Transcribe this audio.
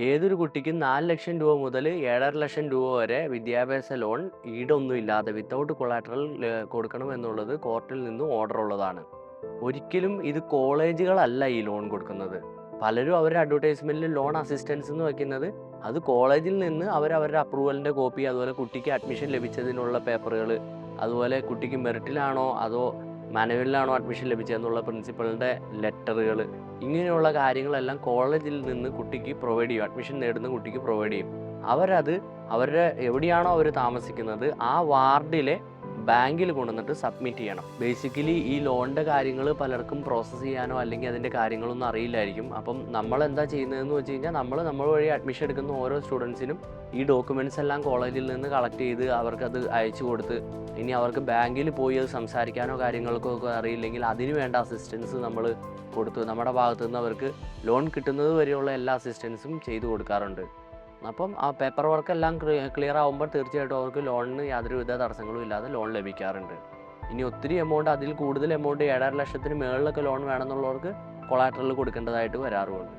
ഏതൊരു കുട്ടിക്കും 4,00,000 രൂപ മുതൽ 7,50,000 രൂപ വരെ വിദ്യാഭ്യാസ ലോൺ ഈടൊന്നുമില്ലാതെ വിത്തൗട്ട് കൊളാറ്ററൽ കൊടുക്കണം എന്നുള്ളത് കോർട്ടിൽ നിന്ന് ഓർഡർ ഉള്ളതാണ്. ഒരിക്കലും ഇത് കോളേജുകളല്ല ഈ ലോൺ കൊടുക്കുന്നത്. പലരും അവരുടെ അഡ്വർടൈസ്മെന്റിൽ ലോൺ അസിസ്റ്റൻസ് എന്ന് വെക്കുന്നത് അത് കോളേജിൽ നിന്ന് അവരുടെ അപ്രൂവലിന്റെ കോപ്പി, അതുപോലെ കുട്ടിക്ക് അഡ്മിഷൻ ലഭിച്ചതിനുള്ള പേപ്പറുകൾ, അതുപോലെ കുട്ടിക്ക് മെറിറ്റിലാണോ അതോ മാനുവലിലാണോ അഡ്മിഷൻ ലഭിച്ചതെന്നുള്ള പ്രിൻസിപ്പളിന്റെ ലെറ്ററുകൾ, ഇങ്ങനെയുള്ള കാര്യങ്ങളെല്ലാം കോളേജിൽ നിന്ന് കുട്ടിക്ക് പ്രൊവൈഡ് ചെയ്യും. അഡ്മിഷൻ നേടുന്ന കുട്ടിക്ക് പ്രൊവൈഡ് ചെയ്യും. അവരത് അവരുടെ എവിടെയാണോ അവർ താമസിക്കുന്നത് ആ വാർഡിലെ ബാങ്കിൽ കൊണ്ടുവന്നിട്ട് സബ്മിറ്റ് ചെയ്യണം. ബേസിക്കലി ഈ ലോണിൻ്റെ കാര്യങ്ങൾ പലർക്കും പ്രോസസ്സ് ചെയ്യാനോ അല്ലെങ്കിൽ അതിൻ്റെ കാര്യങ്ങളൊന്നും അറിയില്ലായിരിക്കും. അപ്പം നമ്മളെന്താ ചെയ്യുന്നതെന്ന് വെച്ച് കഴിഞ്ഞാൽ നമ്മൾ വഴി അഡ്മിഷൻ എടുക്കുന്ന ഓരോ സ്റ്റുഡൻസിനും ഈ ഡോക്യുമെൻറ്റ്സ് എല്ലാം കോളേജിൽ നിന്ന് കളക്ട് ചെയ്ത് അവർക്കത് അയച്ചു കൊടുത്ത്, ഇനി അവർക്ക് ബാങ്കിൽ പോയി അത് സംസാരിക്കാനോ കാര്യങ്ങൾക്കോ ഒക്കെ അറിയില്ലെങ്കിൽ അതിന് വേണ്ട അസിസ്റ്റൻസ് നമ്മൾ കൊടുത്ത് നമ്മുടെ ഭാഗത്തു നിന്ന് അവർക്ക് ലോൺ കിട്ടുന്നത് വരെയുള്ള എല്ലാ അസിസ്റ്റൻസും ചെയ്തു കൊടുക്കാറുണ്ട്. അപ്പം ആ പേപ്പർ വർക്ക് എല്ലാം ക്ലിയർ ആകുമ്പോൾ തീർച്ചയായിട്ടും അവർക്ക് ലോണിന് യാതൊരുവിധ തടസ്സങ്ങളും ഇല്ലാതെ ലോൺ ലഭിക്കാറുണ്ട്. ഇനി ഒത്തിരി എമൗണ്ട്, അതിൽ കൂടുതൽ എമൗണ്ട് 7,50,000 മുകളിലൊക്കെ ലോൺ വേണമെന്നുള്ളവർക്ക് കൊളാറ്ററൽ കൊടുക്കേണ്ടതായിട്ട് വരാറുമുണ്ട്.